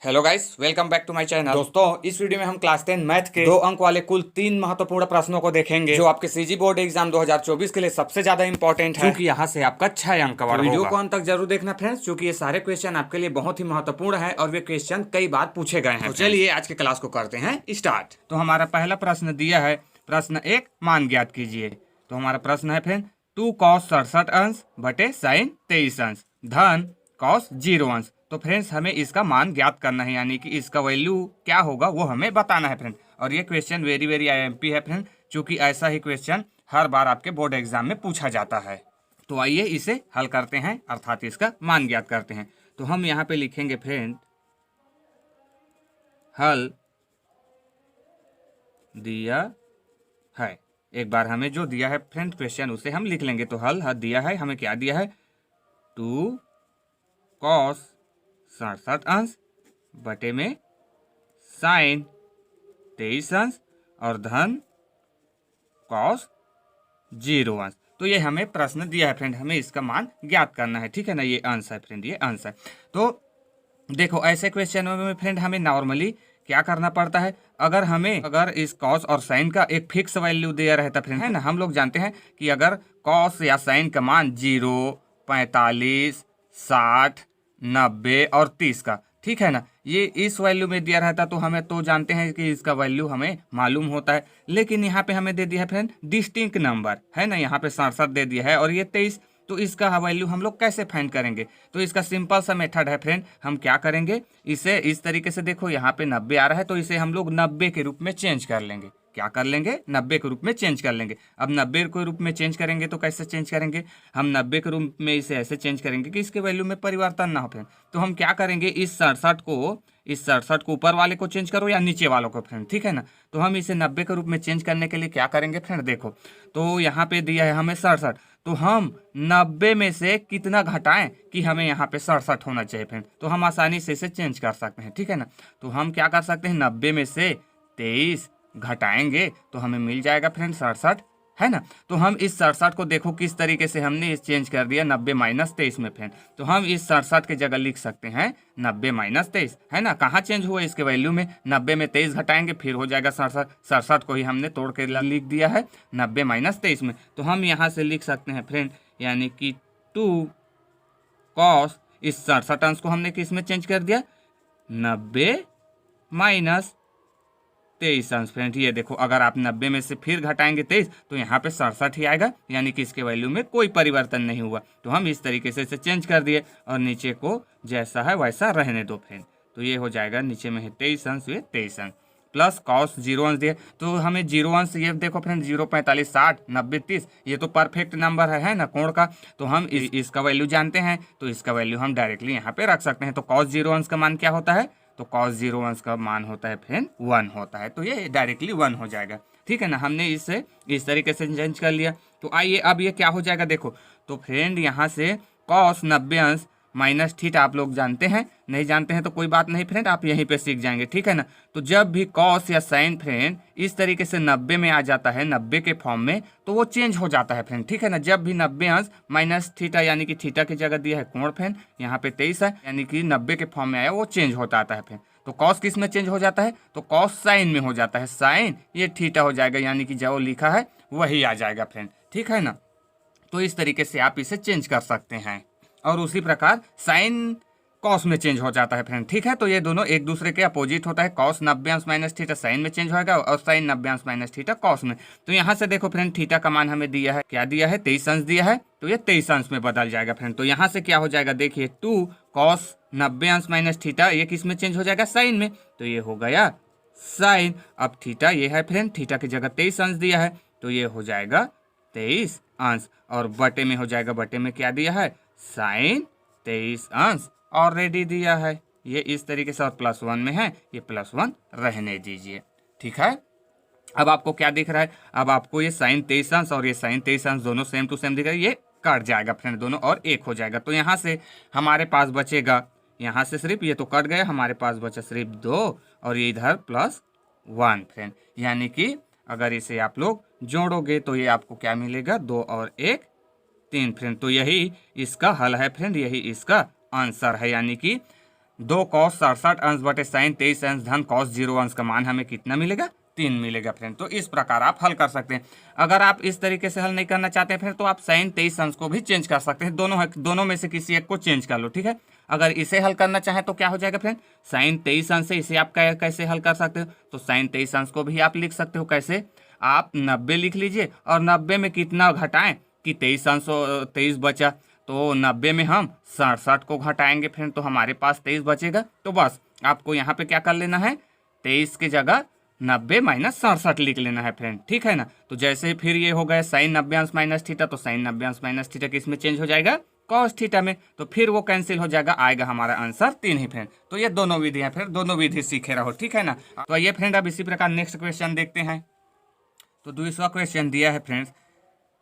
Hello guys, welcome back to my channel. दोस्तों, इस video में हम क्लास 10 मैथ के 2 अंक वाले कुल 3 महत्वपूर्ण प्रश्नों को देखेंगे जो आपके सीजी बोर्ड एग्जाम 2024 के लिए सबसे ज्यादा इंपॉर्टेंट है, क्योंकि यहाँ से आपका 6 अंक कवर होगा। वीडियो को अंत तक जरूर देखना फ्रेंड्स, क्योंकि ये सारे क्वेश्चन आपके लिए बहुत ही महत्वपूर्ण है और वे क्वेश्चन कई बार पूछे गए हैं। तो चलिए आज के क्लास को करते हैं स्टार्ट। तो हमारा पहला प्रश्न दिया है, प्रश्न 1 मान ज्ञात कीजिए। तो हमारा प्रश्न है फ्रेंड 2 cos 67 अंश बटे साइन 23 अंश धन cos 0 अंश। तो फ्रेंड्स हमें इसका मान ज्ञात करना है, यानी कि इसका वैल्यू क्या होगा वो हमें बताना है फ्रेंड। और ये क्वेश्चन वेरी वेरी आईएमपी है फ्रेंड, क्योंकि ऐसा ही क्वेश्चन हर बार आपके बोर्ड एग्जाम में पूछा जाता है। तो आइए इसे हल करते हैं, अर्थात इसका मान ज्ञात करते हैं। तो हम यहाँ पे लिखेंगे फ्रेंड हल दिया है। एक बार हमें जो दिया है फ्रेंड क्वेश्चन उसे हम लिख लेंगे। तो हल दिया है, हमें क्या दिया है 2 cos 67 अंश बटे में साइन 23 अंश और धन cos 0 अंश। तो ये हमें प्रश्न दिया है फ्रेंड, हमें इसका मान ज्ञात करना है। ठीक है ना, ये अंश है फ्रेंड, ये अंश है। तो देखो ऐसे क्वेश्चनों में फ्रेंड हमें नॉर्मली क्या करना पड़ता है, अगर इस कॉस और साइन का एक फिक्स वैल्यू दिया रहता फ्रेंड, है ना। हम लोग जानते हैं कि अगर कॉस या साइन का मान 0, 45, 60, 90 और 30 का, ठीक है ना, ये इस वैल्यू में दिया रहता तो हमें तो जानते हैं कि इसका वैल्यू हमें मालूम होता है। लेकिन यहाँ पे हमें दे दिया है फ्रेंड डिस्टिंक्ट नंबर, है ना, यहाँ पे 67 दे दिया है और ये 23। तो इसका वैल्यू हम लोग कैसे फाइंड करेंगे? तो इसका सिंपल सा मेथड है फ्रेंड, हम क्या करेंगे, इसे इस तरीके से, देखो यहाँ पे 90 आ रहा है तो इसे हम लोग 90 के रूप में चेंज कर लेंगे। क्या कर लेंगे? 90 के रूप में चेंज कर लेंगे। अब 90 के रूप में चेंज करेंगे तो कैसे चेंज करेंगे? हम 90 के रूप में इसे ऐसे चेंज करेंगे कि इसके वैल्यू में परिवर्तन ना हो फ्रेंड। तो हम क्या करेंगे, इस 67 को ऊपर वाले को चेंज करो या नीचे वालों को फ्रेंड, ठीक है ना। तो हम इसे 90 के रूप में चेंज करने के लिए क्या करेंगे फ्रेंड, देखो तो यहाँ पे दिया है हमें 67, तो हम 90 में से कितना घटाएं कि हमें यहाँ पे 67 होना चाहिए फ्रेंड। तो हम आसानी से इसे चेंज कर सकते हैं, ठीक है ना। तो हम क्या कर सकते हैं, 90 में से 23 घटाएंगे तो हमें मिल जाएगा फ्रेंड 67, है ना। तो हम इस 67 को देखो किस तरीके से हमने इस चेंज कर दिया 90 माइनस 23 में फ्रेंड। तो हम इस 67 के जगह लिख सकते हैं 90 माइनस 23, है ना। कहाँ चेंज हुआ इसके वैल्यू में, 90 में 23 घटाएंगे फिर हो जाएगा 67। 67 को ही हमने तोड़ के लिख दिया है 90 माइनस 23 में। तो हम यहाँ से लिख सकते हैं फ्रेंड, यानी कि 2 cos, इस 67 अंश को हमने किस में चेंज कर दिया, 90 माइनस 23 अंश फ्रेंड। ये देखो अगर आप 90 में से फिर घटाएंगे 23 तो यहाँ पे 67 ही आएगा, यानी कि इसके वैल्यू में कोई परिवर्तन नहीं हुआ। तो हम इस तरीके से इसे चेंज कर दिए और नीचे को जैसा है वैसा रहने दो फ्रेंड। तो ये हो जाएगा, नीचे में है 23 अंश, ये 23 अंश प्लस cos 0 अंश दिए। तो हमें 0 अंश, ये देखो फ्रेंड 0, 45, 60, 90, 30, ये तो परफेक्ट नंबर है ना कोण का। तो हम इसका वैल्यू जानते हैं तो इसका वैल्यू हम डायरेक्टली यहाँ पे रख सकते हैं। तो cos 0 अंश का मान क्या होता है, तो cos 0 अंश का मान होता है फ्रेंड 1 होता है। तो ये डायरेक्टली 1 हो जाएगा, ठीक है ना। हमने इसे इस तरीके से चेंज कर लिया। तो आइए अब ये क्या हो जाएगा, देखो तो फ्रेंड यहाँ से cos 90 अंश माइनस थीटा आप लोग जानते हैं, नहीं जानते हैं तो कोई बात नहीं फ्रेंड, आप यहीं पे सीख जाएंगे, ठीक है ना। तो जब भी cos या साइन फ्रेंड इस तरीके से 90 में आ जाता है, 90 के फॉर्म में, तो वो चेंज हो जाता है फ्रेंड, ठीक है ना। जब भी 90 अंश माइनस थीटा, यानी कि थीटा की जगह दिया है कोण फ्रेंड, यहाँ पे 23 है, यानी कि 90 के फॉर्म में आया वो चेंज होता आता है फ्रेंड। तो कॉस किस में चेंज हो जाता है, तो कॉस साइन में हो जाता है, साइन ये थीटा हो जाएगा, यानी कि जो लिखा है वही आ जाएगा फ्रेंड, ठीक है ना। तो इस तरीके से आप इसे चेंज कर सकते हैं। और उसी प्रकार साइन कॉस में चेंज हो जाता है फ्रेंड, ठीक है। तो ये दोनों एक दूसरे के अपोजिट होता है, कॉस 90 अंश माइनस थीटा साइन में चेंज होगा और साइन 90 अंश माइनस थीटा कॉस में। तो यहाँ से देखो फ्रेंड थीटा का मान हमें दिया है, क्या दिया है, 23 अंश दिया है, तो ये 23 अंश में बदल जाएगा फ्रेंड। तो यहाँ से क्या हो जाएगा, देखिए 2 cos 90 अंश माइनस थीटा, ये किस में चेंज हो जाएगा, साइन में। तो ये हो गया साइन। अब थीटा ये है फ्रेंड, थीटा की जगह 23 अंश दिया है तो ये हो जाएगा 23 अंश, और बटे में हो जाएगा, बटे में क्या दिया है, साइन 23 अंश ऑलरेडी दिया है, ये इस तरीके से, और +1 में है, ये +1 रहने दीजिए, ठीक है। अब आपको क्या दिख रहा है, अब आपको ये साइन 23 अंश और ये साइन 23 अंश दोनों सेम टू सेम दिख रहा है, ये कट जाएगा फ्रेंड दोनों और एक हो जाएगा। तो यहाँ से हमारे पास बचेगा, यहाँ से सिर्फ ये तो कट गया, हमारे पास बचा सिर्फ 2 और ये इधर +1 फ्रेंड, यानी कि अगर इसे आप लोग जोड़ोगे तो ये आपको क्या मिलेगा, 2 और 1 3 फ्रेंड। तो यही इसका हल है फ्रेंड, यही इसका आंसर है, यानी कि 2 कॉस 67 अंश बटे साइन 23 अंश धन कॉस 0 अंश का मान हमें कितना मिलेगा? 3 मिलेगा फ्रेंड। तो इस प्रकार आप हल कर सकते हैं। अगर आप इस तरीके से हल नहीं करना चाहते हैं फिर तो आप साइन 23 अंश को भी चेंज कर सकते हैं। दोनों में से किसी एक को चेंज कर लो, ठीक है। अगर इसे हल करना चाहें तो क्या हो जाएगा फ्रेंड? साइन 23 अंश से इसे आप कैसे हल कर सकते हो? तो साइन 23 अंश को भी आप लिख सकते हो कैसे? आप 90 लिख लीजिए और 90 में कितना घटाएं कि 23 अंश 23 बचा, तो 90 में हम 67 को घटाएंगे फ्रेंड, तो हमारे पास 23 बचेगा। तो बस आपको यहाँ पे क्या कर लेना है? 23 की जगह 90 माइनस 67 लिख लेना है फ्रेंड, ठीक है ना। तो जैसे फिर ये हो गया साइन 90 अंश माइनस थीटा, तो साइन 90 अंश माइनस थीटा किस में चेंज हो जाएगा? कॉस थीटा में। तो फिर वो कैंसिल हो जाएगा, आएगा हमारा आंसर 3 ही फ्रेंड। तो ये दोनों विधि है, फिर दोनों विधि सीखे रहो, ठीक है ना। तो ये फ्रेंड अब इसी प्रकार नेक्स्ट क्वेश्चन देखते हैं। तो दूसरा क्वेश्चन दिया है फ्रेंड्स,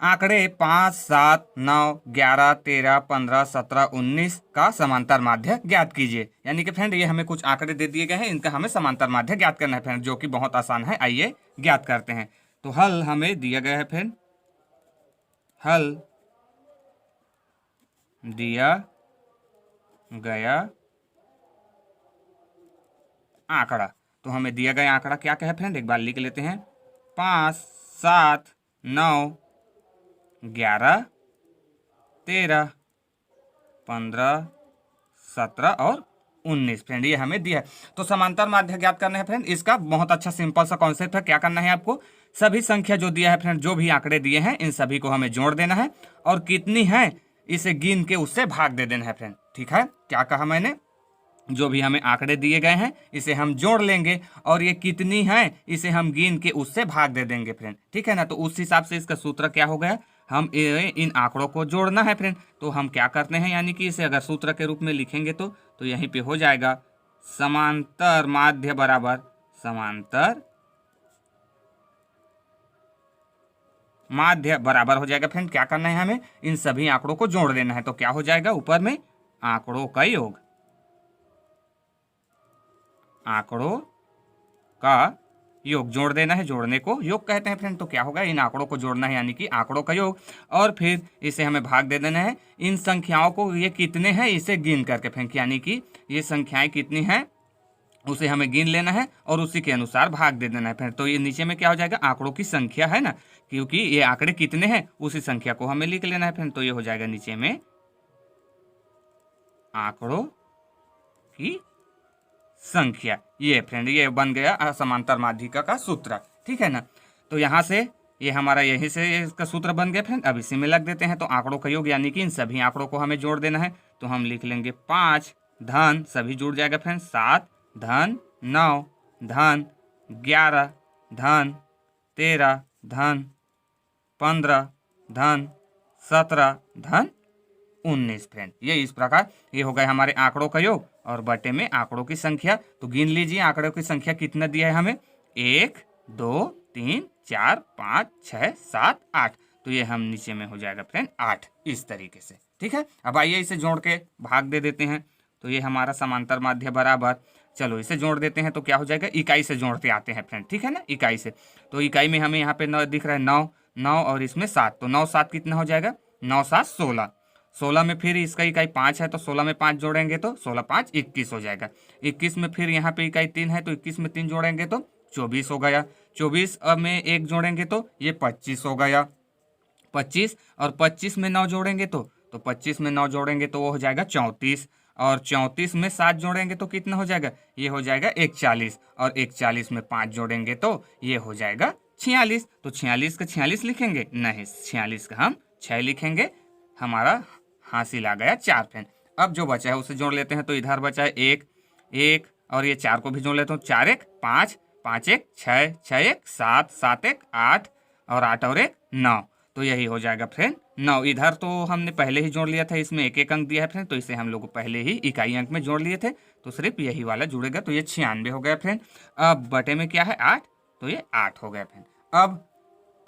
आंकड़े 5, 7, 9, 11, 13, 15, 17, 19 का समांतर माध्य ज्ञात कीजिए। यानी कि फ्रेंड ये हमें कुछ आंकड़े दे दिए गए हैं, इनका हमें समांतर माध्य ज्ञात करना है फ्रेंड, जो कि बहुत आसान है। आइए ज्ञात करते हैं। तो हल हमें दिया गया है फ्रेंड, हल दिया गया आंकड़ा। तो हमें दिया गया आंकड़ा क्या क्या है फ्रेंड, एक बार लिख लेते हैं। 5, 7, 9, 11, 13, 15, 17 और 19 फ्रेंड, ये हमें दिया है। तो समांतर माध्य ज्ञात करना है फ्रेंड। इसका बहुत अच्छा सिंपल सा कॉन्सेप्ट है। क्या करना है आपको? सभी संख्या जो दिया है फ्रेंड, जो भी आंकड़े दिए हैं, इन सभी को हमें जोड़ देना है और कितनी है इसे गिन के उससे भाग दे देना है फ्रेंड, ठीक है। क्या कहा मैंने? जो भी हमें आंकड़े दिए गए हैं इसे हम जोड़ लेंगे और ये कितनी है इसे हम गिन के उससे भाग दे देंगे फ्रेंड, ठीक है ना। तो उस हिसाब से इसका सूत्र क्या हो गया? हम इन आंकड़ों को जोड़ना है फ्रेंड। तो हम क्या करते हैं, यानी कि इसे अगर सूत्र के रूप में लिखेंगे तो यहीं पे हो जाएगा समांतर माध्य बराबर समांतर माध्य बराबर हो जाएगा फ्रेंड। क्या करना है हमें? इन सभी आंकड़ों को जोड़ देना है। तो क्या हो जाएगा? ऊपर में आंकड़ों का योग, आंकड़ों का योग जोड़ देना है। जोड़ने को योग कहते हैं फ्रेंड। तो क्या होगा? इन आंकड़ों को जोड़ना है, यानी कि आंकड़ों का योग, और फिर इसे हमें भाग दे देना है इन संख्याओं को, ये कितने हैं इसे गिन करके फ्रेंड, यानी कि ये संख्याएं कितनी हैं उसे हमें गिन लेना है और उसी के अनुसार भाग दे देना है फ्रेंड। तो ये नीचे में क्या हो जाएगा? आंकड़ों की संख्या है ना, क्योंकि ये आंकड़े कितने हैं उसी संख्या को हमें लिख लेना है फ्रेंड। तो ये हो जाएगा नीचे में आंकड़ों की संख्या। ये फ्रेंड ये बन गया समांतर माध्यिका का सूत्र, ठीक है ना। तो यहाँ से ये हमारा यहीं से इसका सूत्र बन गया फ्रेंड। अब इसी में लग देते हैं। तो आंकड़ों का योग यानी कि इन सभी आंकड़ों को हमें जोड़ देना है। तो हम लिख लेंगे 5 धन, सभी जुड़ जाएगा फ्रेंड, 7 धन 9 धन 11 धन 13 धन 15 धन 17 धन 19 फ्रेंड। ये इस प्रकार ये हो गए हमारे आंकड़ों का योग और बटे में आंकड़ों की संख्या। तो गिन लीजिए आंकड़ों की संख्या कितना दिया है हमें? 1, 2, 3, 4, 5, 6, 7, 8। तो ये हम नीचे में हो जाएगा फ्रेंड 8, इस तरीके से, ठीक है। अब आइए इसे जोड़ के भाग दे देते हैं। तो ये हमारा समांतर माध्य बराबर, चलो इसे जोड़ देते हैं। तो क्या हो जाएगा? इकाई से जोड़ते आते हैं फ्रेंड, ठीक है ना, इकाई से। तो इकाई में हमें यहाँ पे 9 दिख रहा है, 9 और इसमें 7। तो 9 7 कितना हो जाएगा? 9 7 16। 16 में फिर इसका इकाई 5 है, तो 16 में 5 जोड़ेंगे तो 16 5 21 हो जाएगा। 21 में फिर यहाँ पे इकाई 3 है, तो 21 में 3 जोड़ेंगे तो 24 हो गया। 24 में 1 जोड़ेंगे तो ये 25 हो गया। 25 और 25 में 9 जोड़ेंगे तो 25 में 9 जोड़ेंगे तो वो हो जाएगा 34। और 34 में 7 जोड़ेंगे तो कितना हो जाएगा? ये हो जाएगा 41। और 41 में 5 जोड़ेंगे तो ये हो जाएगा 46। तो 46 का 46 लिखेंगे? नहीं, 46 का हम 6 लिखेंगे। हमारा हासिल आ गया 4 फ्रेंड। अब जो बचा है उसे जोड़ लेते हैं। तो इधर बचा है 1 1 और ये 4 को भी जोड़ लेता हूँ। 4 1 5 5 1 6 6 1 7 7 1 8 और 8 और 1 9। तो यही हो जाएगा फ्रेंड 9। इधर तो हमने पहले ही जोड़ लिया था, इसमें एक एक अंक दिया है फ्रेंड, तो इसे हम लोग पहले ही इकाई अंक में जोड़ लिए थे, तो सिर्फ यही वाला जुड़ेगा। तो ये 96 हो गया फ्रेंड। अब बटे में क्या है? 8, तो ये 8 हो गया फ्रेंड। अब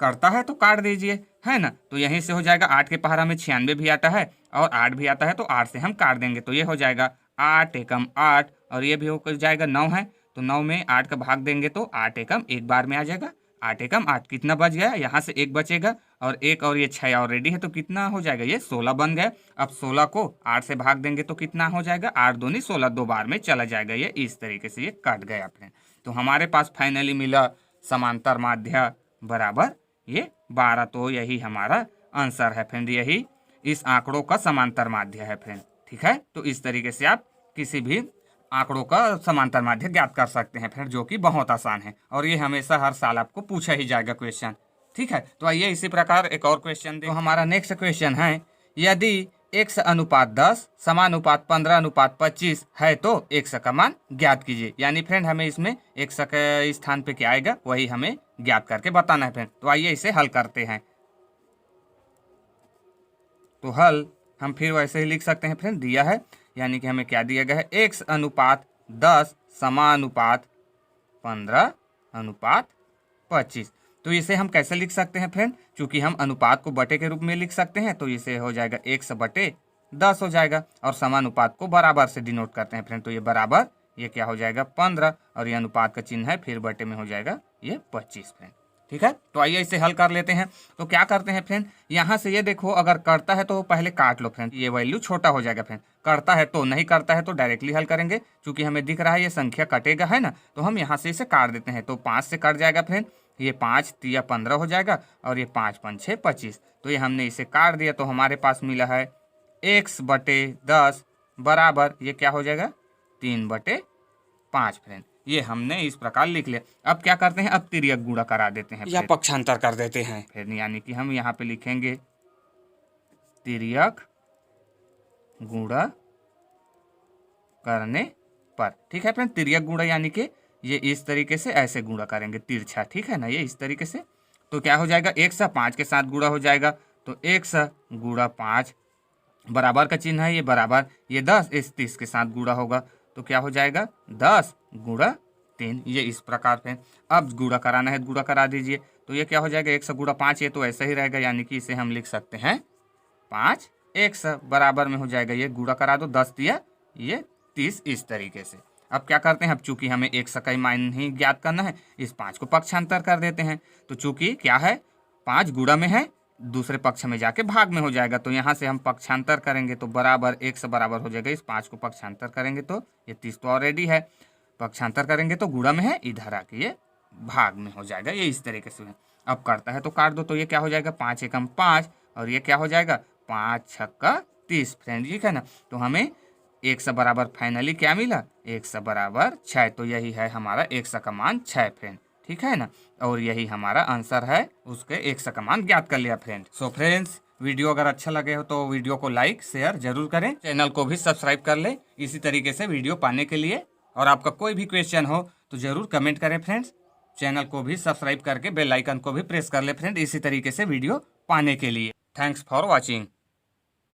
करता है तो काट दीजिए, है ना। तो यहीं से हो जाएगा 8 के पहाड़ा में 96 भी आता है और 8 भी आता है, तो 8 से हम काट देंगे। तो ये हो जाएगा 8 एकम 8 और ये भी हो जाएगा 9 है, तो 9 में 8 का भाग देंगे तो 8 एकम एक बार में आ जाएगा 8 एकम 8 कितना बच गया, यहाँ से 1 बचेगा और 1 और ये 6 ऑलरेडी है तो कितना हो जाएगा, ये 16 बन गया। अब 16 को 8 से भाग देंगे तो कितना हो जाएगा, 8 दूनी 16, 2 बार में चला जाएगा। ये इस तरीके से ये कट गया फ्रेंड। तो हमारे पास फाइनली मिला समांतर माध्य बराबर ये 12। तो यही हमारा आंसर है फ्रेंड, यही इस आंकड़ों का समांतर माध्य है फ्रेंड। ठीक है, तो इस तरीके से आप किसी भी आंकड़ों का समांतर माध्य ज्ञात कर सकते हैं फ्रेंड, जो कि बहुत आसान है और ये हमेशा हर साल आपको पूछा ही जाएगा क्वेश्चन। ठीक है, तो आइए इसी प्रकार एक और क्वेश्चन देखो। हमारा नेक्स्ट क्वेश्चन है, यदि x अनुपात 10 समानुपात 15:25 है तो x का मान ज्ञात कीजिए। यानी फ्रेंड हमें इसमें x के स्थान पे क्या आएगा वही हमें ज्ञात करके बताना है फ्रेंड। तो आइए इसे हल करते हैं। तो हल हम फिर वैसे ही लिख सकते हैं फ्रेंड, दिया है यानी कि हमें क्या दिया गया है, x अनुपात 10 समानुपात 15:25। तो इसे हम कैसे लिख सकते हैं फ्रेंड, चूंकि हम अनुपात को बटे के रूप में लिख सकते हैं तो इसे हो जाएगा x/10 हो जाएगा और समानुपात को बराबर से डिनोट करते हैं फ्रेंड। तो ये बराबर ये क्या हो जाएगा 15 और ये अनुपात का चिन्ह है फिर बटे में हो जाएगा ये 25 फ्रेंड। ठीक है, तो आइए इसे हल कर लेते हैं। तो क्या करते हैं फ्रेंड, यहाँ से ये देखो अगर करता है तो पहले काट लो फ्रेंड, ये वैल्यू छोटा हो जाएगा फ्रेंड। करता है तो, नहीं करता है तो डायरेक्टली हल करेंगे। चूंकि हमें दिख रहा है ये संख्या कटेगा है ना, तो हम यहाँ से इसे काट देते हैं। तो 5 से कट जाएगा फ्रेंड, ये 5 3 15 हो जाएगा और ये 5 5 6 25। तो ये हमने इसे काट दिया तो हमारे पास मिला है x/10 बराबर ये क्या हो जाएगा 3/5 फ्रेंड। ये हमने इस प्रकार लिख लिया। अब क्या करते हैं, अब तिर्यक गुणा करा देते हैं या पक्षांतर कर देते हैं फिर, यानी कि हम यहाँ पे लिखेंगे तिर्यक गुणा करने पर। ठीक है फ्रेंड, तिर्यक गुणा यानी कि ये इस तरीके से ऐसे गुणा करेंगे तिरछा। ठीक है ना, ये इस तरीके से। तो क्या हो जाएगा, 1/5 के साथ गुणा हो जाएगा तो 1/5 बराबर का चिन्ह है ये बराबर, ये 10 इस 30 के साथ गुणा होगा तो क्या हो जाएगा 10×3, ये इस प्रकार से। अब गुणा कराना है, गुणा करा दीजिए। तो ये क्या हो जाएगा 100×5, ये तो ऐसा ही रहेगा यानी कि इसे हम लिख सकते हैं 5x बराबर में हो जाएगा, ये गुणा करा दो 10 दिया ये 30 इस तरीके से। अब क्या करते हैं, अब चूंकि हमें x का ही मान ही ज्ञात करना है, इस 5 को पक्षांतर कर देते हैं। तो चूंकि क्या है 5 गुणा में है, दूसरे पक्ष में जाके भाग में हो जाएगा। तो यहाँ से हम पक्षांतर करेंगे तो बराबर x बराबर हो जाएगा, इस 5 को पक्षांतर करेंगे तो ये 30 तो ऑलरेडी है, पक्षांतर करेंगे तो गुणा में है, इधर आके ये भाग में हो जाएगा, ये इस तरीके से है। अब करता है तो काट दो, तो ये क्या हो जाएगा 5 एकम 5 और ये क्या हो जाएगा 5 छक्का 30 फ्रेंड। ठीक है ना, तो हमें x बराबर फाइनली क्या मिला, x बराबर 6। तो यही है हमारा x का मान 6 फ्रेंड। ठीक है ना, और यही हमारा आंसर है, उसके x का मान ज्ञात कर लिया फ्रेंड। सो फ्रेंड्स, वीडियो अगर अच्छा लगे हो तो वीडियो को लाइक शेयर जरूर करें, चैनल को भी सब्सक्राइब कर ले इसी तरीके से वीडियो पाने के लिए। और आपका कोई भी क्वेश्चन हो तो जरूर कमेंट करें फ्रेंड्स। चैनल को भी सब्सक्राइब करके बेल आइकन को भी प्रेस कर ले फ्रेंड, इसी तरीके से वीडियो पाने के लिए। Thanks for watching.